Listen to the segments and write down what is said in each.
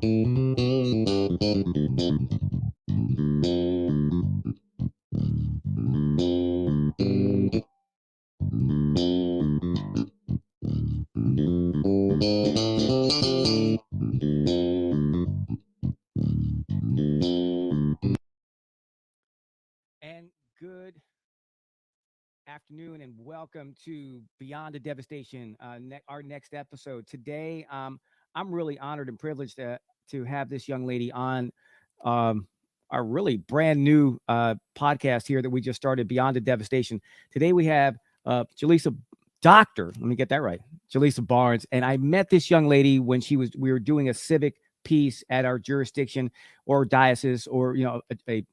And good afternoon, and welcome to Beyond the Devastation, our next episode. Today, I'm really honored and privileged to have this young lady on um, our really brand new podcast here that we just started, Beyond the Devastation. Today, we have Jalisa Doctor. Let me get that right, Jalisa Barnes. And I met this young lady when we were doing a civic piece at our jurisdiction or diocese, or a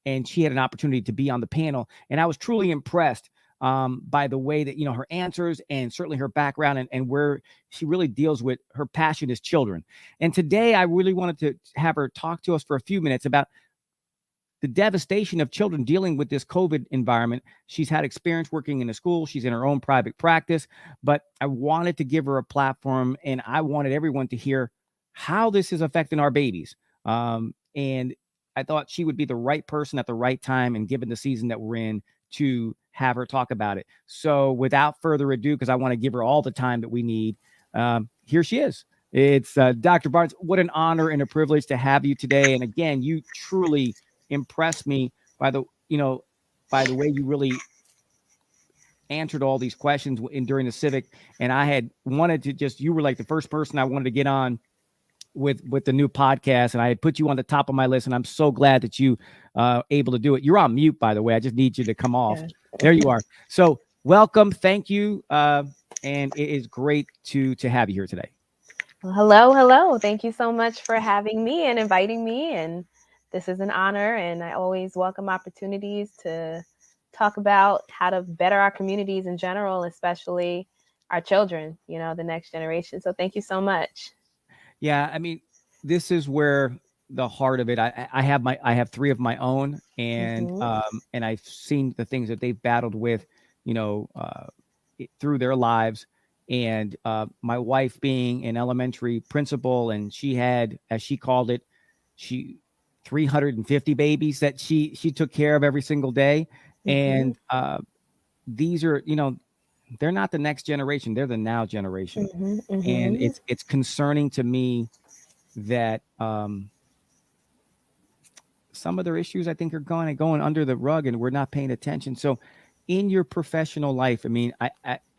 and she had an opportunity to be on the panel. And I was truly impressed by the way that, her answers and certainly her background, and where she really deals with her passion is children. And today I really wanted to have her talk to us for a few minutes about the devastation of children dealing with this COVID environment. She's had experience working in a school. She's in her own private practice, but I wanted to give her a platform, and I wanted everyone to hear how this is affecting our babies. And I thought she would be the right person at the right time, and given the season that we're in, to have her talk about it. So without further ado, because I want to give her all the time that we need, here she is. It's Dr. Barnes. What an honor and a privilege to have you today. And again, you truly impressed me by by the way you really answered all these questions during the civic. And I had wanted to you were like the first person I wanted to get on with the new podcast, and I had put you on the top of my list, and I'm so glad that you able to do it. You're on mute, by the way. I just need you to come off. Yeah. There you are. So welcome. Thank you. And it is great to have you here today. Well, hello. Thank you so much for having me and inviting me. And this is an honor, and I always welcome opportunities to talk about how to better our communities in general, especially our children, the next generation. So thank you so much. Yeah, I mean, this is where the heart of it. I have three of my own, and and I've seen the things that they've battled with, through their lives. And my wife being an elementary principal, and she had, as she called it, 350 babies that she took care of every single day. And these are, they're not the next generation, they're the now generation. And it's concerning to me that some of their issues, I think, are going under the rug, and we're not paying attention. So in your professional life, I mean,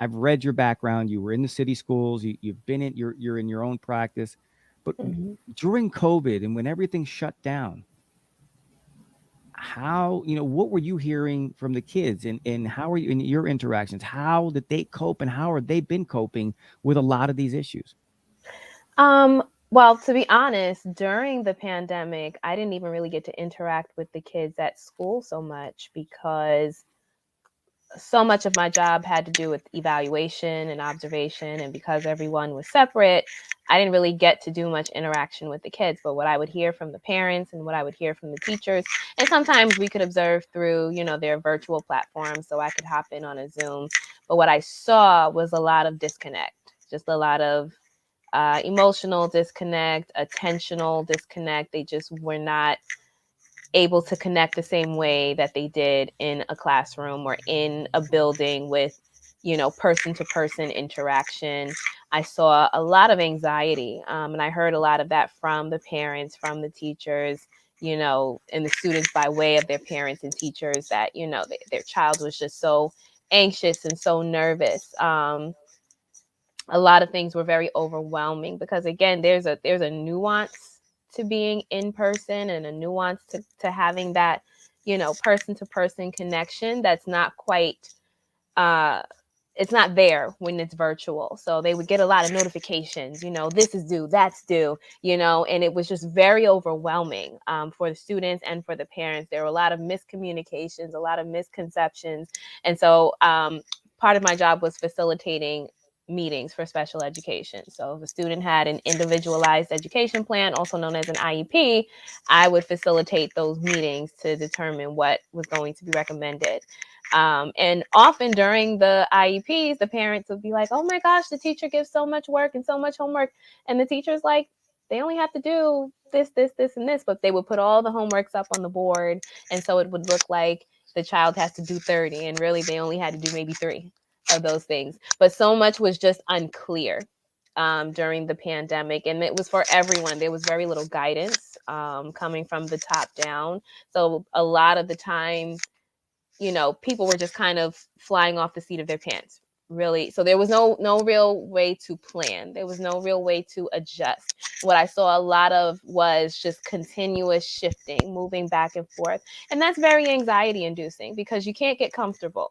I've read your background. You were in the city schools, you've been you're in your own practice, but during COVID and when everything shut down, how, what were you hearing from the kids, and how are you in your interactions? How did they cope, and how are they been coping with a lot of these issues? Well, to be honest, during the pandemic, I didn't even really get to interact with the kids at school so much, because so much of my job had to do with evaluation and observation. And because everyone was separate, I didn't really get to do much interaction with the kids. But what I would hear from the parents and what I would hear from the teachers, and sometimes we could observe through, their virtual platforms, so I could hop in on a Zoom. But what I saw was a lot of disconnect, just a lot of emotional disconnect, attentional disconnect. They just were not able to connect the same way that they did in a classroom or in a building with, person to person interaction. I saw a lot of anxiety, and I heard a lot of that from the parents, from the teachers, and the students by way of their parents and teachers, that, their child was just so anxious and so nervous. A lot of things were very overwhelming, because again, there's a nuance to being in person, and a nuance to having that, person to person connection that's not quite, it's not there when it's virtual. So they would get a lot of notifications, this is due, that's due, and it was just very overwhelming for the students and for the parents. There were a lot of miscommunications, a lot of misconceptions. And so part of my job was facilitating meetings for special education. So if a student had an individualized education plan, also known as an IEP, I would facilitate those meetings to determine what was going to be recommended. And often during the IEPs, the parents would be like, oh my gosh, the teacher gives so much work and so much homework. And the teacher's like, they only have to do this, and this, but they would put all the homeworks up on the board. And so it would look like the child has to do 30, and really they only had to do maybe 3 of those things. But so much was just unclear during the pandemic, and it was for everyone. There was very little guidance coming from the top down. So a lot of the time, people were just kind of flying off the seat of their pants, really. So there was no real way to plan. There was no real way to adjust. What I saw a lot of was just continuous shifting, moving back and forth. And that's very anxiety inducing because you can't get comfortable.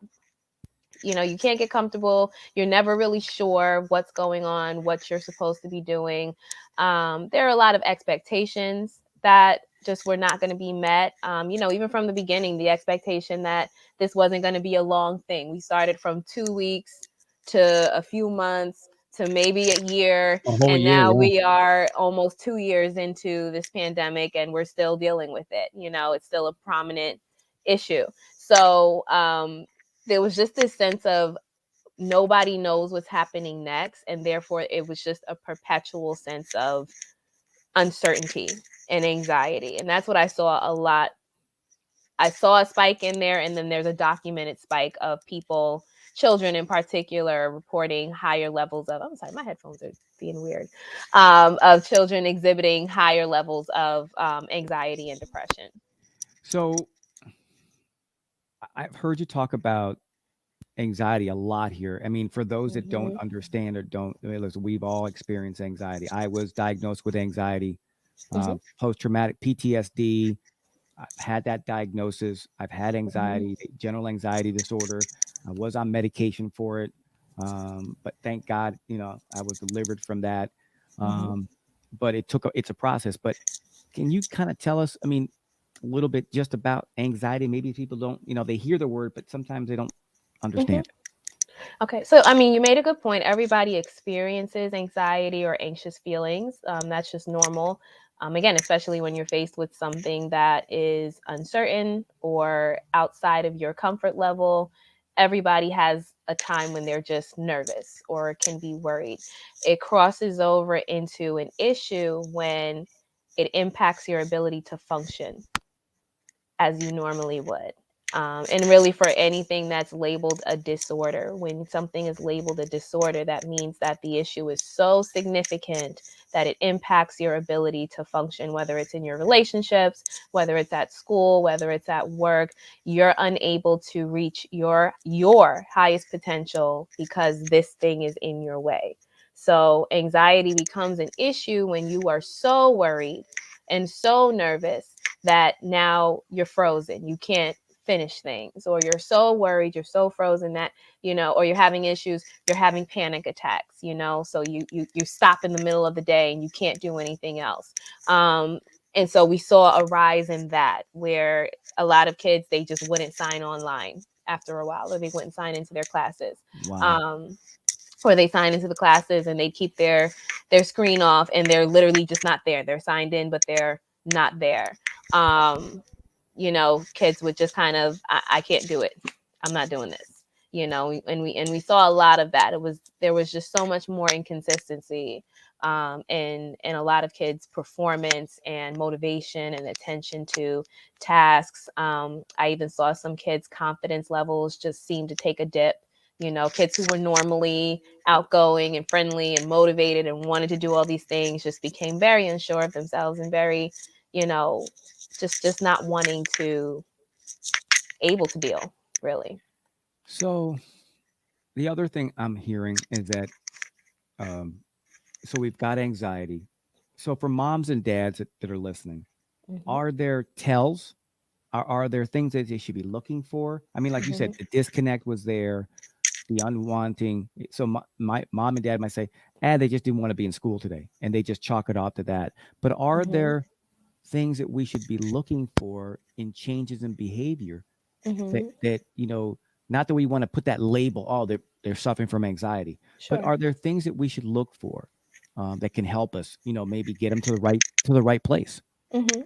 You can't get comfortable. You're never really sure what's going on, what you're supposed to be doing. There are a lot of expectations that just were not going to be met. Even from the beginning, the expectation that this wasn't going to be a long thing. We started from 2 weeks to a few months to maybe a year. A whole And year, now yeah. we are almost 2 years into this pandemic and we're still dealing with it. It's still a prominent issue. So, there was just this sense of nobody knows what's happening next, and therefore it was just a perpetual sense of uncertainty and anxiety. And that's what I saw a lot. I saw a spike in there, and then there's a documented spike of people, children in particular, reporting higher levels of, I'm sorry, my headphones are being weird, of children exhibiting higher levels of anxiety and depression. So I've heard you talk about anxiety a lot here. I mean, for those that don't Mm-hmm. understand or don't, I mean, listen, we've all experienced anxiety. I was diagnosed with anxiety, Mm-hmm. post traumatic PTSD. I've had that diagnosis. I've had Mm-hmm. anxiety, general anxiety disorder. I was on medication for it. But thank God, I was delivered from that. Mm-hmm. Um, but it's a process. But can you kind of tell us, I mean, a little bit just about anxiety? Maybe people don't, they hear the word, but sometimes they don't Mm-hmm. understand it. Okay, so I mean, you made a good point. Everybody experiences anxiety or anxious feelings. That's just normal. Again, especially when you're faced with something that is uncertain or outside of your comfort level, everybody has a time when they're just nervous or can be worried. It crosses over into an issue when it impacts your ability to function as you normally would. And really, for anything that's labeled a disorder, when something is labeled a disorder, that means that the issue is so significant that it impacts your ability to function, whether it's in your relationships, whether it's at school, whether it's at work. You're unable to reach your highest potential because this thing is in your way. So anxiety becomes an issue when you are so worried and so nervous that now you're frozen. You can't finish things, or you're so worried, you're so frozen that, or you're having issues, you're having panic attacks, so you stop in the middle of the day and you can't do anything else. And so we saw a rise in that, where a lot of kids, they just wouldn't sign online after a while, or they wouldn't sign into their classes. Wow. um, or they sign into the classes and they keep their screen off and they're literally just not there. They're signed in, but they're not there. um Kids would just kind of, I can't do it, I'm not doing this, and we saw a lot of that. There was just so much more inconsistency in a lot of kids' performance and motivation and attention to tasks. I even saw some kids' confidence levels just seem to take a dip. Kids who were normally outgoing and friendly and motivated and wanted to do all these things just became very unsure of themselves and very, you know, just not wanting to able to deal, really. So the other thing I'm hearing is that, um, so we've got anxiety. So for moms and dads that are listening, Hmm. are there tells? Are there things that they should be looking for? I mean, like you Hmm. said, the disconnect was there, the unwanting. So my mom and dad might say, they just didn't want to be in school today, and they just chalk it off to that. But are Hmm. there things that we should be looking for in changes in behavior Hmm. that not that we want to put that label, oh, they're suffering from anxiety, but Sure. are there things that we should look for, that can help us, maybe get them to the right place? Hmm.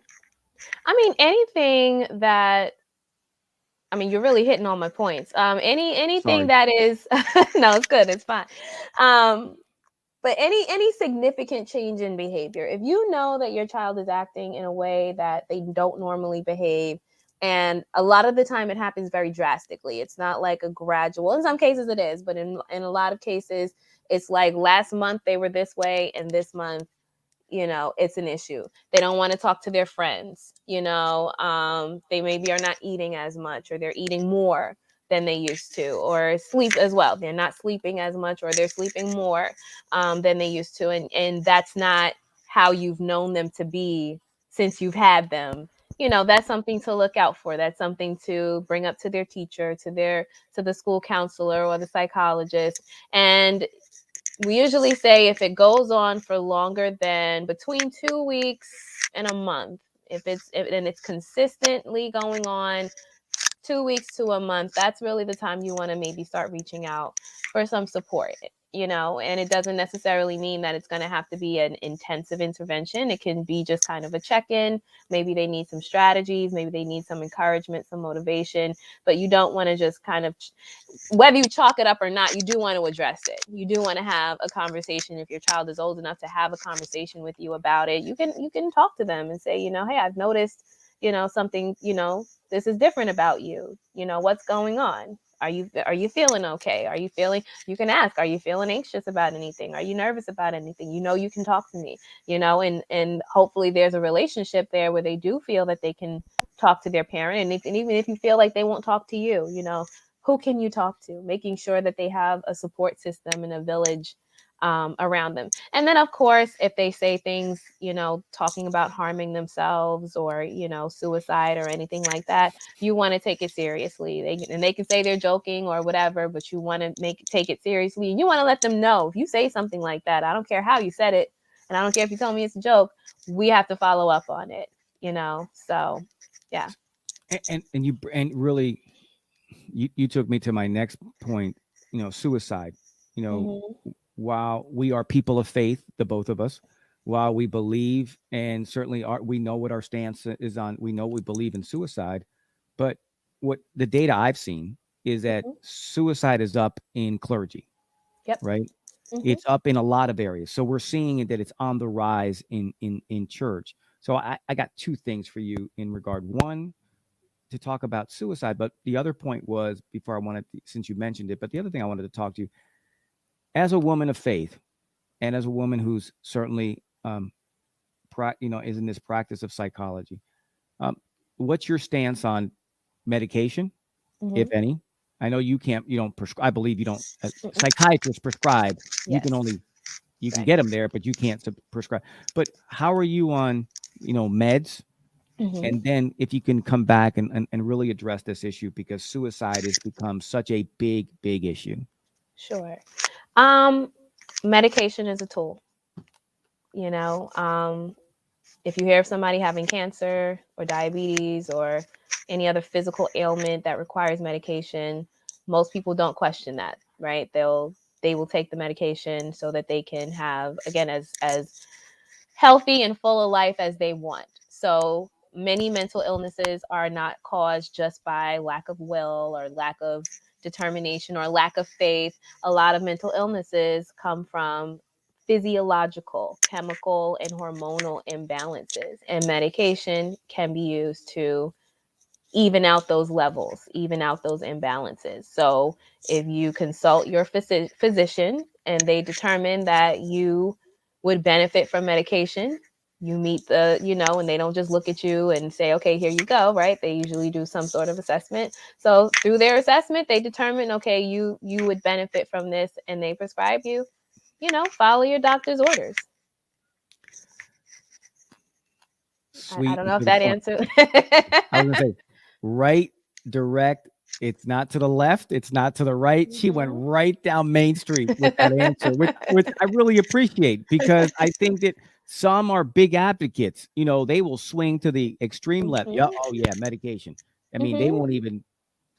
I mean, anything that, I mean, you're really hitting all my points. Anything Sorry. that is no, it's good, it's fine. Um, But any significant change in behavior, if you know that your child is acting in a way that they don't normally behave, and a lot of the time it happens very drastically, it's not like a gradual. In some cases it is, but in a lot of cases it's like last month they were this way and this month, it's an issue. They don't want to talk to their friends. They maybe are not eating as much, or they're eating more than they used to, or sleep as well. They're not sleeping as much, or they're sleeping more than they used to, and that's not how you've known them to be since you've had them. That's something to look out for. That's something to bring up to their teacher, to the school counselor or the psychologist. And we usually say if it goes on for longer than between 2 weeks and a month, and it's consistently going on 2 weeks to a month, that's really the time you want to maybe start reaching out for some support. And it doesn't necessarily mean that it's going to have to be an intensive intervention. It can be just kind of a check-in. Maybe they need some strategies, maybe they need some encouragement, some motivation, but you don't want to just kind of, whether you chalk it up or not, you do want to address it. You do want to have a conversation. If your child is old enough to have a conversation with you about it, you can talk to them and say, hey, I've noticed, something, this is different about you. What's going on? Are you feeling okay? You can ask, are you feeling anxious about anything? Are you nervous about anything? You can talk to me, and hopefully there's a relationship there where they do feel that they can talk to their parent. And even if you feel like they won't talk to you, who can you talk to? Making sure that they have a support system and a village around them. And then, of course, if they say things, talking about harming themselves, or, suicide or anything like that, you want to take it seriously. They can say they're joking or whatever, but you want to take it seriously. And you want to let them know, if you say something like that, I don't care how you said it, and I don't care if you tell me it's a joke, we have to follow up on it. So yeah. And really, you took me to my next point. Suicide. You know, Mm-hmm. while we are people of faith, the both of us, while we believe and certainly we know what our stance is on, we know we believe in suicide, but what the data I've seen is that Mm-hmm. suicide is up in clergy, Yep. right? Mm-hmm. It's up in a lot of areas. So we're seeing that it's on the rise in church. So I got two things for you in regard. One, to talk about suicide, but the other point was, before I wanted to, since you mentioned it, but the other thing I wanted to talk to you, as a woman of faith and as a woman who's certainly is in this practice of psychology, um, what's your stance on medication, if Mm-hmm. any? I know you don't prescribe. I believe you don't. Mm-mm. Psychiatrists prescribe. You can Yes. only you can Right. get them there, but you can't prescribe. But how are you on meds? Mm-hmm. And then if you can come back and really address this issue, because suicide has become such a big issue. Sure. Um, Medication is a tool. You know, um, if you hear of somebody having cancer or diabetes or any other physical ailment that requires medication, most people don't question that, right? They will take the medication so that they can have, again, as healthy and full of life as they want. So many mental illnesses are not caused just by lack of will or lack of determination or lack of faith. A lot of mental illnesses come from physiological, chemical, and hormonal imbalances, and medication can be used to even out those levels, even out those imbalances. So if you consult your physician and they determine that you would benefit from medication, you meet and they don't just look at you and say, okay, here you go, right? They usually do some sort of assessment. So through their assessment, they determine, okay, you would benefit from this, and they prescribe you, follow your doctor's orders. I Sweet don't and know to if the that point. answered. I was gonna say, right, direct. It's not to the left. It's not to the right. She went Mhm. right down Main Street with that answer, which I really appreciate, because I think that some are big advocates. They will swing to the extreme left. Yeah, Mhm. oh yeah, medication. I mean, they Mhm.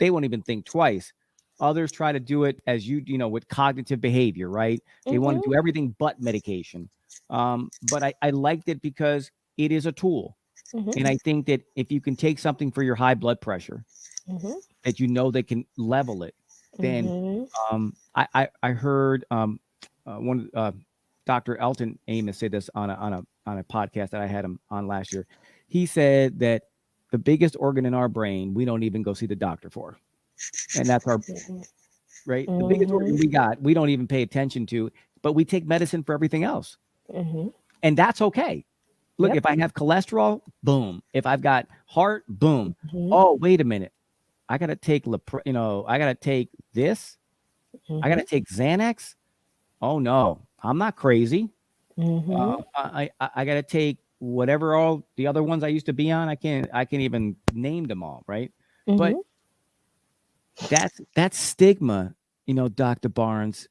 won't even think twice. Others try to do it as with cognitive behavior, right? They want to Mhm. do everything but medication. But I liked it because it is a tool. Mhm. And I think that if you can take something for your high blood pressure Mhm. that they can level it, then Mhm. I heard one. Dr. Elton Amos said this on a podcast that I had him on last year. He said that the biggest organ in our brain we don't even go see the doctor for, and that's our right. The biggest organ we got we don't even pay attention to, but we take medicine for everything else, and that's okay. Look, if I have cholesterol, boom. If I've got heart, boom. Oh, wait a minute. I gotta take I gotta take this. I gotta take Xanax. Oh no, I'm not crazy. I gotta take whatever all the other ones I used to be on. I can't even name them all, right? But that's stigma, Dr. Barnes,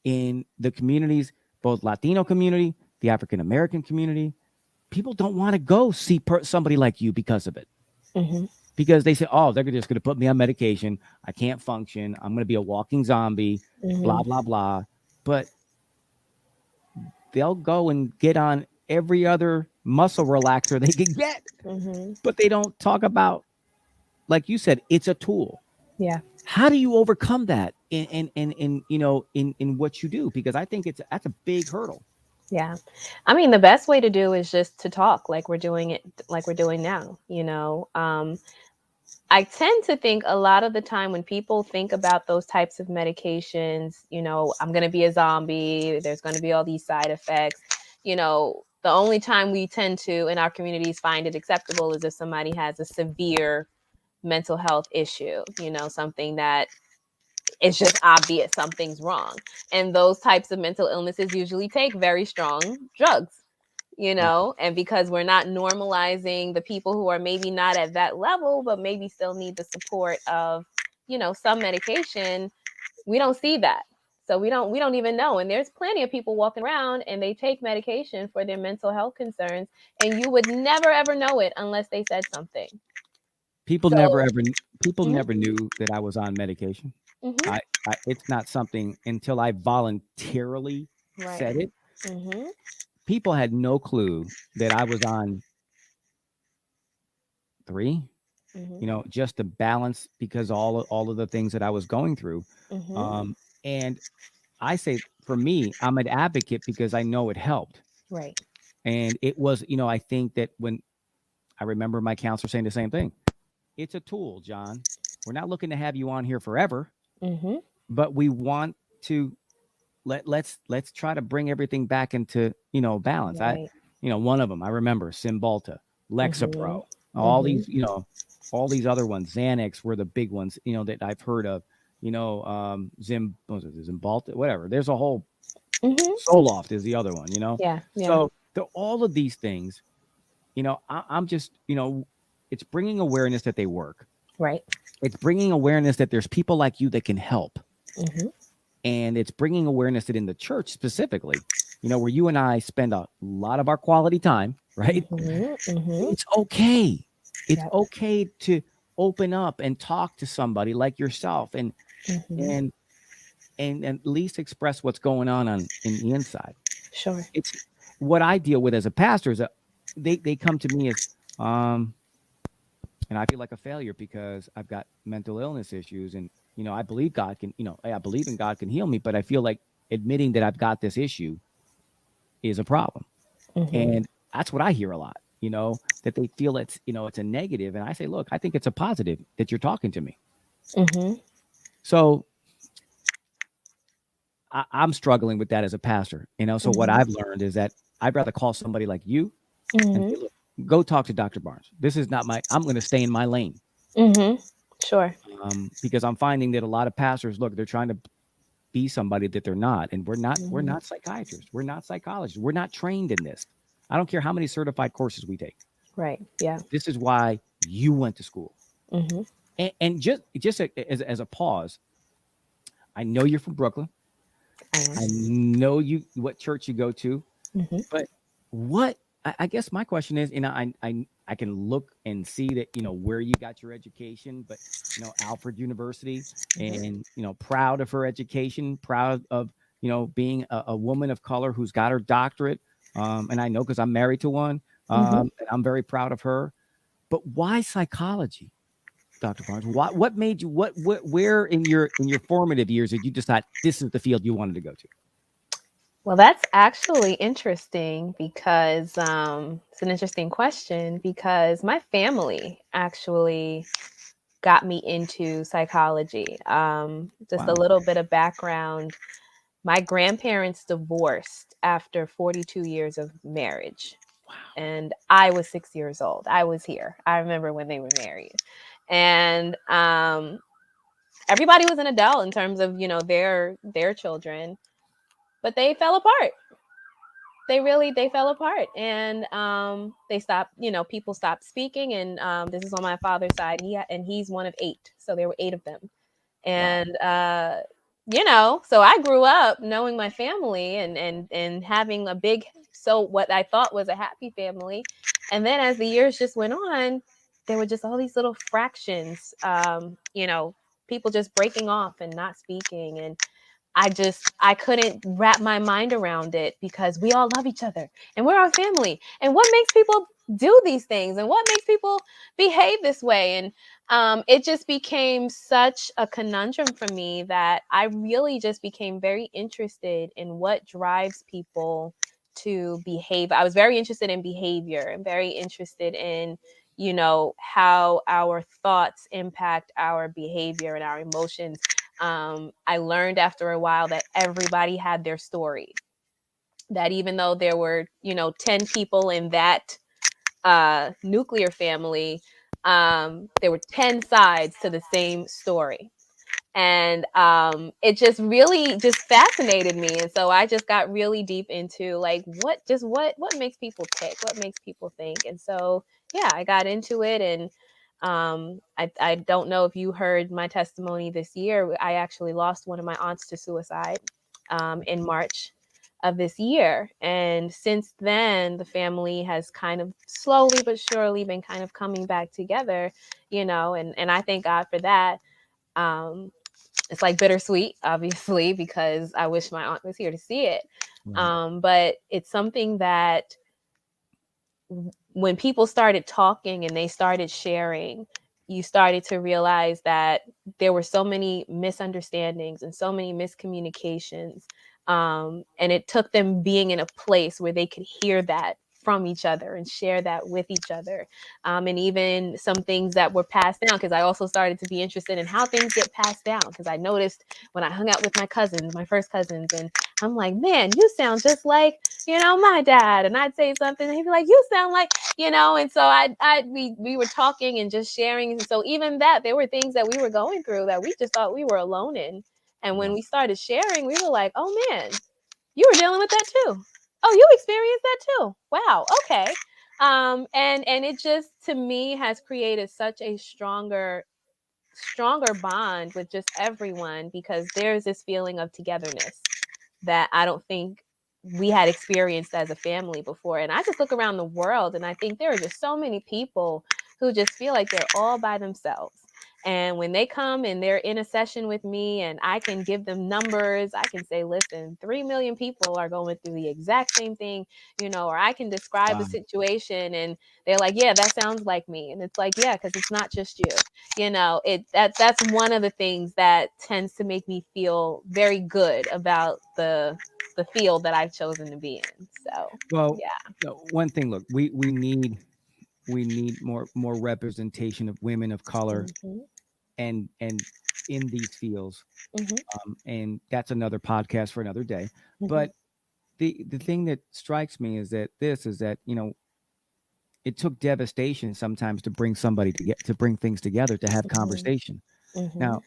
in the communities, both Latino community, the African American community. People don't want to go see somebody like you because of it. Because they say, oh, they're just going to put me on medication. I can't function. I'm going to be a walking zombie, blah, blah, blah. But they'll go and get on every other muscle relaxer they can get. But they don't talk about, like you said, it's a tool. Yeah. How do you overcome that in what you do? Because I think that's a big hurdle. Yeah. I mean, the best way to do is just to talk like we're doing now, I tend to think a lot of the time when people think about those types of medications, I'm going to be a zombie, there's going to be all these side effects, the only time we tend to in our communities find it acceptable is if somebody has a severe mental health issue, something that it's just obvious something's wrong. And those types of mental illnesses usually take very strong drugs, and because we're not normalizing the people who are maybe not at that level, but maybe still need the support of, some medication, we don't see that. So we don't even know. And there's plenty of people walking around and they take medication for their mental health concerns. And you would never, ever know it unless they said something. People never knew that I was on medication. It's not something until I voluntarily said it. People had no clue that I was on 3, just to balance because all of the things that I was going through. And I say for me, I'm an advocate because I know it helped. Right. And it was, I think that when I remember my counselor saying the same thing, it's a tool, John. We're not looking to have you on here forever, but we want to let's try to bring everything back into, balance. Right. One of them I remember, Cymbalta, Lexapro, all these, all these other ones. Xanax were the big ones, that I've heard of, Zymbalta, whatever. There's a whole Zoloft is the other one, Yeah. So all of these things, I'm just, it's bringing awareness that they work. Right. It's bringing awareness that there's people like you that can help. And it's bringing awareness that in the church specifically, where you and I spend a lot of our quality time, right? It's okay. It's okay to open up and talk to somebody like yourself and at least express what's going on in the inside. Sure. It's what I deal with as a pastor is that they come to me as, and I feel like a failure because I've got mental illness issues and, I believe God can, I believe in God can heal me, but I feel like admitting that I've got this issue is a problem. And that's what I hear a lot, that they feel it's, it's a negative. And I say, look, I think it's a positive that you're talking to me. So I'm struggling with that as a pastor, so what I've learned is that I'd rather call somebody like you and say, look, go talk to Dr. Barnes. This is not I'm going to stay in my lane. Sure. Because I'm finding that a lot of pastors, look, they're trying to be somebody that they're not. And we're not psychiatrists. We're not psychologists. We're not trained in this. I don't care how many certified courses we take. Right. Yeah. This is why you went to school. And just as a pause, I know you're from Brooklyn. I know what church you go to, but I guess my question is, I can look and see that, where you got your education, but, Alfred University and, proud of her education, proud of, being a woman of color who's got her doctorate. And I know because I'm married to one, and I'm very proud of her. But why psychology, Dr. Barnes? What made you, where in your formative years did you decide this is the field you wanted to go to? Well, that's actually interesting because it's an interesting question because my family actually got me into psychology. Just a Wow. little bit of background. My grandparents divorced after 42 years of marriage, Wow. and I was 6 years old. I was here. I remember when they were married. And everybody was an adult in terms of, their children, but they fell apart. They fell apart, and they stopped, people stopped speaking. And this is on my father's side. And he's one of eight, so there were eight of them. Wow. And so I grew up knowing my family, and having a big, so what I thought was a happy family. And then as the years just went on, there were just all these little fractions, people just breaking off and not speaking. And I couldn't wrap my mind around it because we all love each other and we're our family. And what makes people do these things, and what makes people behave this way? And it just became such a conundrum for me that I really just became very interested in what drives people to behave. I was very interested in behavior and very interested in, how our thoughts impact our behavior and our emotions. I learned after a while that everybody had their story. That even though there were, 10 people in that nuclear family, there were 10 sides to the same story. And it just really just fascinated me. And so I just got really deep into like what makes people tick, what makes people think. And so yeah, I got into it. And I don't know if you heard my testimony this year. I actually lost one of my aunts to suicide in March of this year. And since then, the family has kind of slowly but surely been kind of coming back together, and I thank God for that. Um, it's like bittersweet, obviously, because I wish my aunt was here to see it. Right. But it's something that when people started talking and they started sharing, you started to realize that there were so many misunderstandings and so many miscommunications. And it took them being in a place where they could hear that from each other and share that with each other. And even some things that were passed down, because I also started to be interested in how things get passed down. Because I noticed when I hung out with my cousins, my first cousins, and I'm like, man, you sound just like, my dad. And I'd say something, and he'd be like, you sound like, and so we were talking and just sharing. And so even that, there were things that we were going through that we just thought we were alone in. And when Wow. we started sharing, we were like, oh man, you were dealing with that too. Oh, you experienced that too. Wow. Okay. And it just, to me, has created such a stronger bond with just everyone, because there's this feeling of togetherness that I don't think we had experienced as a family before. And I just look around the world and I think there are just so many people who just feel like they're all by themselves. And when they come and they're in a session with me and I can give them numbers, I can say, listen, 3 million people are going through the exact same thing, or I can describe a Wow. situation and they're like, yeah, that sounds like me. And it's like, yeah, because it's not just you. That's one of the things that tends to make me feel very good about the field that I've chosen to be in. So Well, yeah. one thing. Look, we need more representation of women of color Hmm. and in these fields. Hmm. And that's another podcast for another day. Hmm. But the thing that strikes me is that it took devastation sometimes to bring somebody to bring things together, to have Hmm. conversation. Hmm. Now,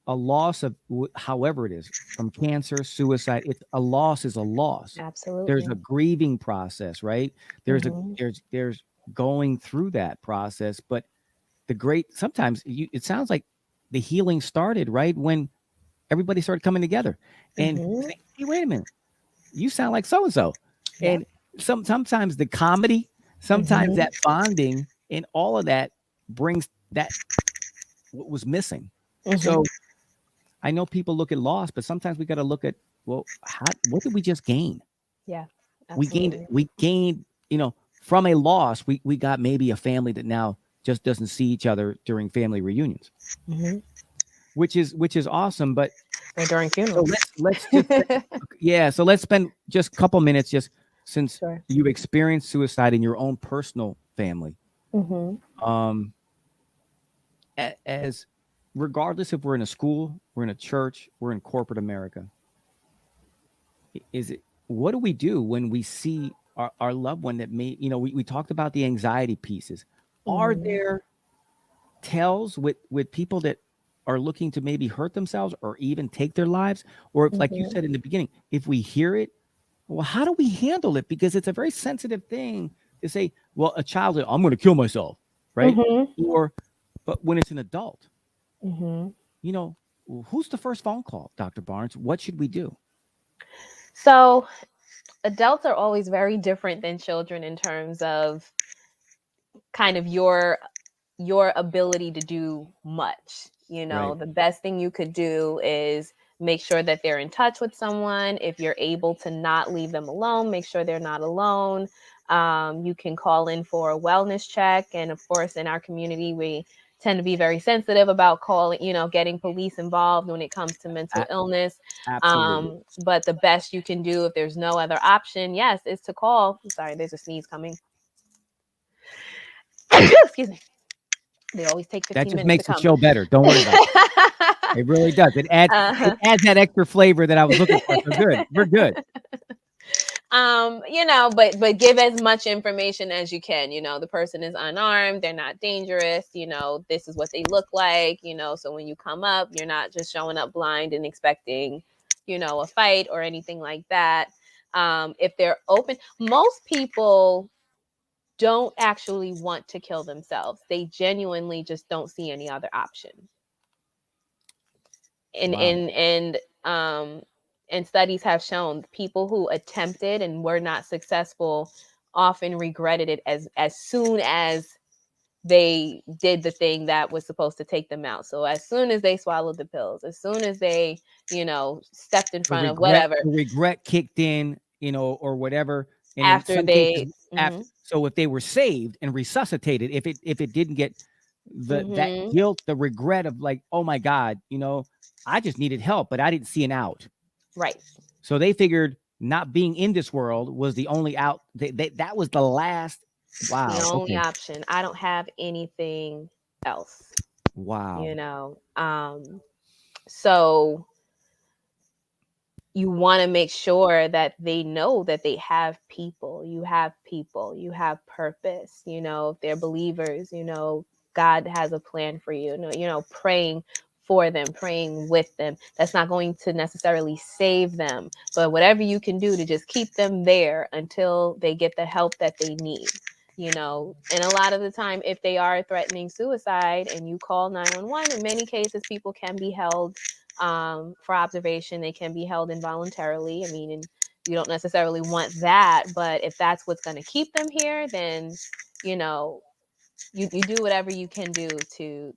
a loss of however it is, from cancer, suicide, it's a loss is a loss. There's Absolutely. a grieving process, right? there's a Hmm. there's going through that process. But sometimes it sounds like the healing started right when everybody started coming together and Hmm. saying, hey, wait a minute, you sound like so and so. Yeah. And sometimes the comedy, sometimes Hmm. that bonding and all of that brings that what was missing. Hmm. So I know people look at loss, but sometimes we got to look at, well, what did we just gain? Yeah. We gained, Absolutely. we gained, from a loss, we got maybe a family that now just doesn't see each other during family reunions. Hmm. which is awesome. But Or during so funerals. let's just yeah. So let's spend just a couple minutes, just since Sure. you've experienced suicide in your own personal family. Hmm. Um, as regardless if we're in a school, we're in a church, we're in corporate America, is it what do we do when we see our loved one that may, we talked about the anxiety pieces. Are Hmm. there tells with people that are looking to maybe hurt themselves or even take their lives? Or if, like you Hmm. said in the beginning, if we hear it, well, how do we handle it? Because it's a very sensitive thing to say, well, a child, I'm going to kill myself, right? Hmm. Or, but when it's an adult, Hmm. you know, who's the first phone call, Dr. Barnes? What should we do? So adults are always very different than children in terms of kind of your ability to do much. Right. The best thing you could do is make sure that they're in touch with someone. If you're able to not leave them alone, make sure they're not alone. You can call in for a wellness check. And of course, in our community, we tend to be very sensitive about calling, getting police involved when it comes to mental A- illness. absolutely. But the best you can do if there's no other option, yes, is to call. Sorry, there's a sneeze coming. Excuse me. They always take That 15 just minutes to makes the come. show better. Don't worry about it. It really does. It uh, adds that extra flavor that I was looking for. So good. We're good. but give as much information as you can. The person is unarmed, they're not dangerous, this is what they look like, so when you come up, you're not just showing up blind and expecting, a fight or anything like that. If they're open, most people don't actually want to kill themselves. They genuinely just don't see any other option. and Wow. and and um and studies have shown people who attempted and were not successful often regretted it as soon as they did the thing that was supposed to take them out. So as soon as they swallowed the pills, as soon as they stepped in The front of regret whatever, the regret kicked in, or whatever. And in after some cases, they after, so if they were saved and resuscitated, if it didn't get that hmm guilt, the regret of like, oh my God, I just needed help, but I didn't see an out. right, So they figured not being in this world was the only out. That was the last. the Wow. only Okay. option. I don't have anything else, Wow. so you want to make sure that they know that they have people, you have purpose, if they're believers, God has a plan for you, praying for them, praying with them. That's not going to necessarily save them, but whatever you can do to just keep them there until they get the help that they need. And a lot of the time, if they are threatening suicide and you call 911, in many cases people can be held for observation. They can be held involuntarily. I mean, and you don't necessarily want that, but if that's what's going to keep them here, then you know you do whatever you can do to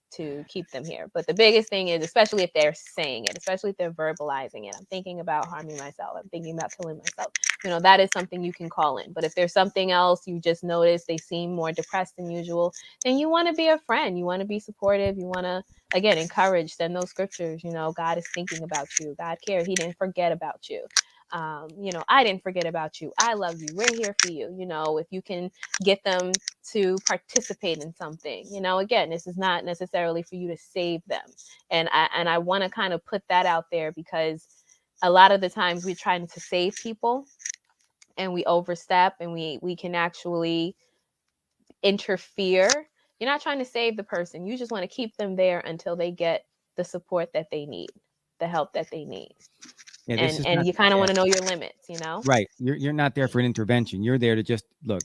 keep them here. But the biggest thing is, especially if they're saying it, especially if they're verbalizing it, I'm thinking about harming myself, I'm thinking about killing myself, that is something you can call in. But if there's something else, you just notice they seem more depressed than usual, then you want to be a friend, you want to be supportive, you want to, again, encourage, send those scriptures. God is thinking about you, God cares, he didn't forget about you. I didn't forget about you, I love you, we're here for you. If you can get them to participate in something, again, this is not necessarily for you to save them. And I want to kind of put that out there, because a lot of the times we're trying to save people and we overstep, and we can actually interfere. You're not trying to save the person, you just want to keep them there until they get the support that they need, the help that they need. Yeah. This and is and not. you kind of Yeah. want to know your limits. Right. You're not there for an intervention. You're there to just look.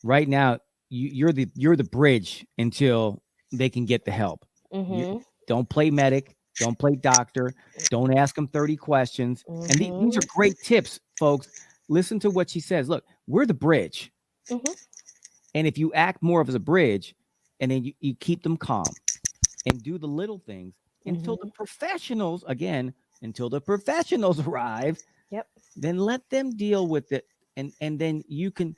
Right now, you're the bridge until they can get the help. You Mhm. don't play medic. Don't play doctor. Don't ask them 30 questions. And these Mhm. are great tips, folks. Listen to what she says. Look, we're the bridge. Mhm. And if you act more of as a bridge, and then you keep them calm and do the little things until the Mhm. professionals, again, until the professionals arrive, Yep. then let them deal with it. And then you can,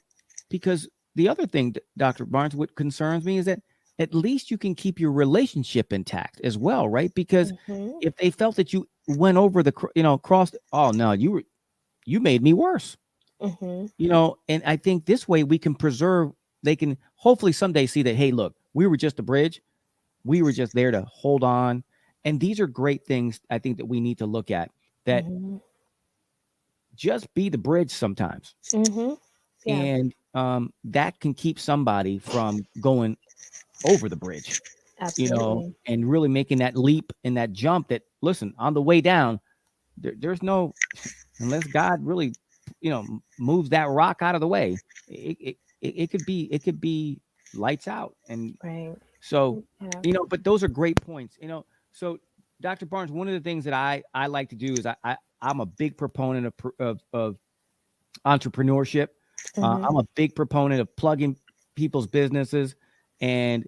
because the other thing, Dr. Barnes, what concerns me is that at least you can keep your relationship intact as well, right? Because Mhm. if they felt that you went over the, crossed, oh no, you made me worse, Mhm. and I think this way we can preserve, they can hopefully someday see that, hey, look, we were just a bridge. We were just there to hold on. And these are great things I think that we need to look at, that Mhm. just be the bridge sometimes. Mhm. Yeah. And that can keep somebody from going over the bridge, Absolutely. and really making that leap and that jump that, listen, on the way down, there's no, unless God really, moves that rock out of the way, it could be lights out. And Right. so, Yeah. but those are great points. So Dr. Barnes, one of the things that I like to do is I'm a big proponent of entrepreneurship. Mhm. I'm a big proponent of plugging people's businesses, and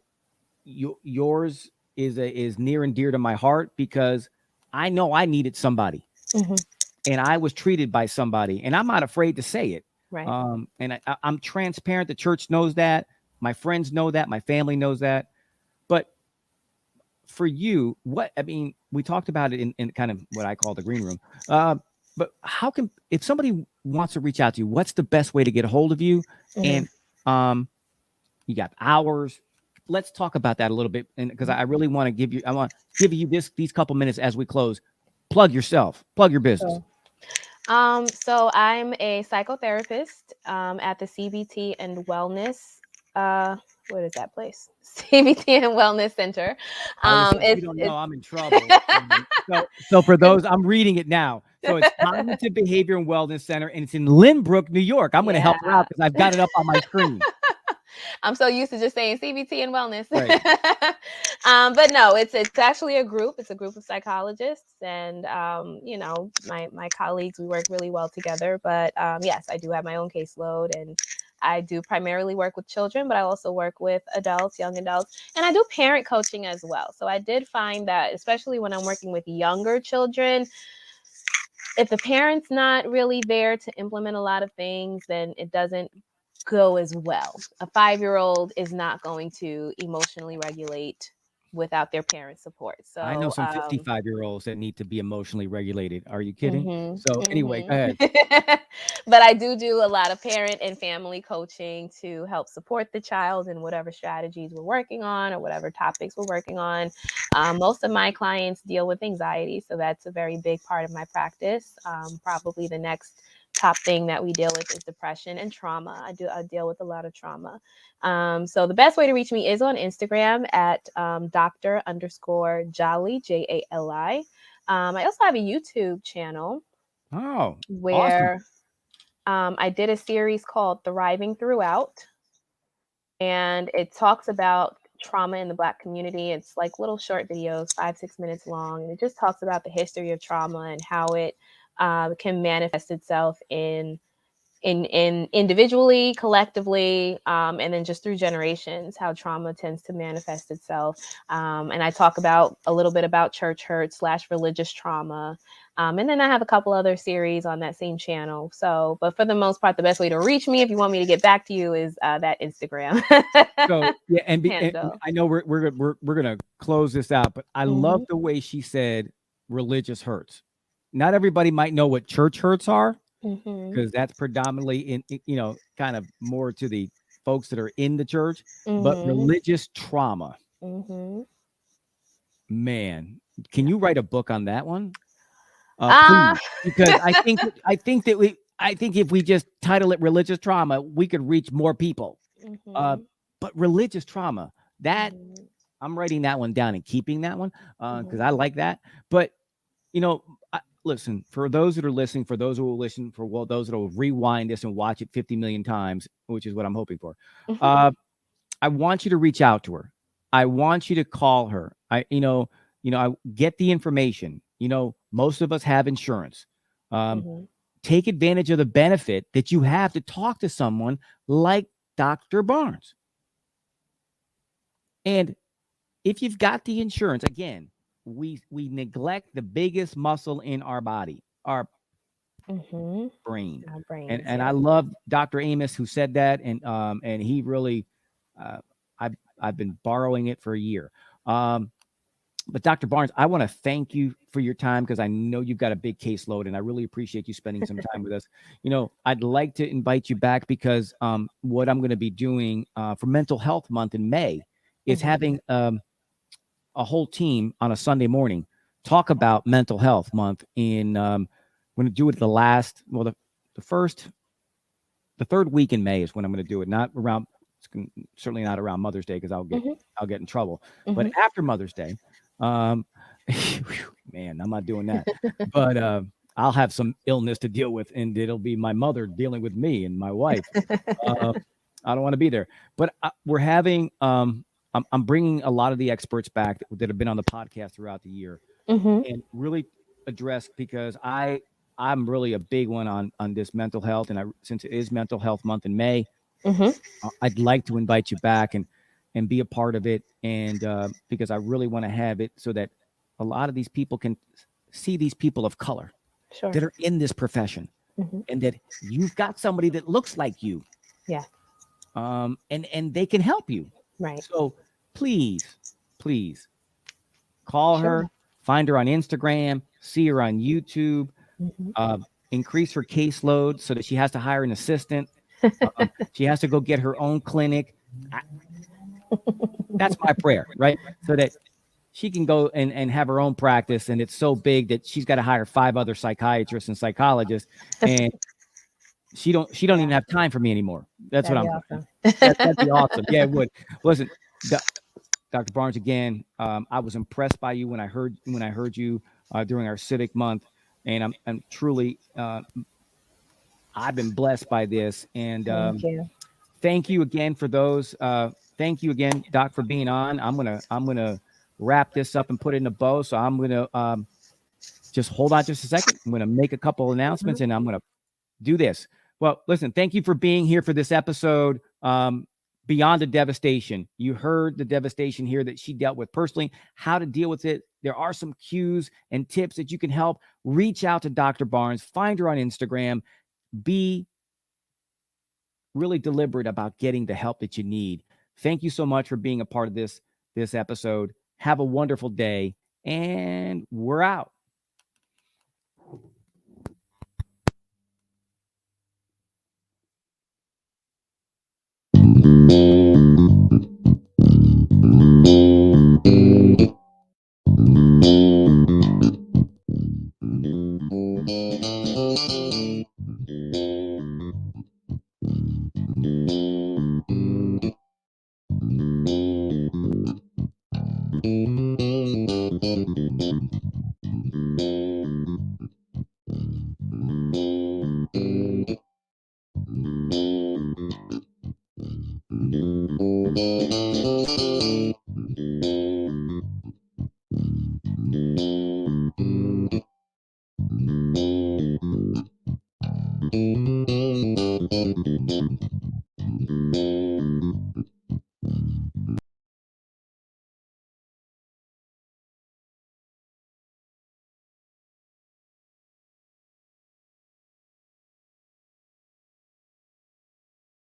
yours is near and dear to my heart, because I know I needed somebody, Mhm. and I was treated by somebody, and I'm not afraid to say it. Right. And I'm transparent. The church knows that. My friends know that. My family knows that. But for you, what I mean, we talked about it in kind of what I call the green room. But how can, if somebody wants to reach out to you, what's the best way to get a hold of you? Mhm. And you got hours. Let's talk about that a little bit, and because I really want to I want to give you these couple minutes as we close. Plug yourself, plug your business. So, so I'm a psychotherapist at the CBT and Wellness. What is that place? CBT and Wellness Center. I was, if you don't know, It's I'm in trouble. So for those, I'm reading it now. So it's Cognitive Behavior and Wellness Center, and it's in Lynbrook, New York. I'm going to yeah. help her out because I've got it up on my screen. I'm so used to just saying CBT and wellness. Right. But no, it's actually a group. It's a group of psychologists, and my colleagues. We work really well together. But yes, I do have my own caseload, and I do primarily work with children, but I also work with adults, young adults, and I do parent coaching as well. So I did find that, especially when I'm working with younger children, if the parent's not really there to implement a lot of things, then it doesn't go as well. A 5-year-old is not going to emotionally regulate without their parent support. I know So, some 55-year-olds that need to be emotionally regulated. Are you kidding? mhm, So anyway, go mhm. ahead. But I do a lot of parent and family coaching to help support the child in whatever strategies we're working on or whatever topics we're working on. Most of my clients deal with anxiety, so that's a very big part of my practice. Probably the next top thing that we deal with is depression and trauma. I deal with a lot of trauma. So the best way to reach me is on Instagram at Dr. underscore Jali, Jali. I also have a YouTube channel Oh, awesome. where I did a series called Thriving Throughout, and it talks about trauma in the Black community. It's like little short videos, 5, 6 minutes long, and it just talks about the history of trauma and how it can manifest itself in individually, collectively, and then just through generations, how trauma tends to manifest itself. And I talk about a little bit about church hurt / religious trauma. And then I have a couple other series on that same channel. So, but for the most part, the best way to reach me, if you want me to get back to you, is that Instagram So yeah, and handle. I know we're gonna close this out, but I love Hmm. the way she said religious hurts. Not everybody might know what church hurts are, Hmm. because that's predominantly kind of more to the folks that are in the church, but Hmm. religious trauma, Hmm. man, can you write a book on that one? Ah. Please, because I think if we just title it religious trauma, we could reach more people. Uh, Hmm. but religious trauma, that Hmm. I'm writing that one down and keeping that one, because Hmm. I like that. But listen, for those that are listening, for those who will listen, for those that will rewind this and watch it 50 million times, which is what I'm hoping for. Uh, I want you to reach out to her. I want you to call her. I get the information. Most of us have insurance. Um, Hmm. take advantage of the benefit that you have to talk to someone like Dr. Barnes. And if you've got the insurance, again, we neglect the biggest muscle in our body, our Hmm. brain. Our And brains, and I yes. love Dr. Amos, who said that, and he really, uh, I I've been borrowing it for a year. But Dr. Barnes, I want to thank you for your time because I know you've got a big caseload, and I really appreciate you spending some time with us. I'd like to invite you back because what I'm going to be doing for Mental Health Month in May is having a whole team on a Sunday morning talk about Mental Health Month. I'm going to do it the third week in May is when I'm going to do it. Not around, certainly not around Mother's Day because I'll get in trouble. But after Mother's Day. Man, I'm not doing that. But I'll have some illness to deal with, and it'll be my mother dealing with me and my wife. I don't want to be there. But we're having. I'm bringing a lot of the experts back that have been on the podcast throughout the year, and really address because I'm really a big one on this mental health, and since it is Mental Health Month in May, I'd like to invite you back and be a part of it. And because I really want to have it so that a lot of these people can see these people of color that are in this profession, and that you've got somebody that looks like you. Yeah. And they can help you. Right. So please call her, find her on Instagram, see her on YouTube, increase her caseload so that she has to hire an assistant. She has to go get her own clinic. That's my prayer, right? So that she can go and have her own practice. And it's so big that she's got to hire 5 other psychiatrists and psychologists. And she don't even have time for me anymore. That's That'd what I'm awesome. That'd be awesome. Yeah, it would. Listen, Dr. Barnes, again, I was impressed by you when I heard you during our Civic Month. And I'm truly, I've been blessed by this. And thank you again for those. Thank you again, Doc, for being on. I'm gonna wrap this up and put it in a bow. So I'm gonna just hold on just a second. I'm gonna make a couple announcements, and I'm gonna do this. Well, listen, thank you for being here for this episode. Beyond the devastation, you heard the devastation here that she dealt with personally. How to deal with it. There are some cues and tips that you can help. Reach out to Dr. Barnes. Find her on Instagram. Be really deliberate about getting the help that you need. Thank you so much for being a part of this episode. Have a wonderful day, and we're out.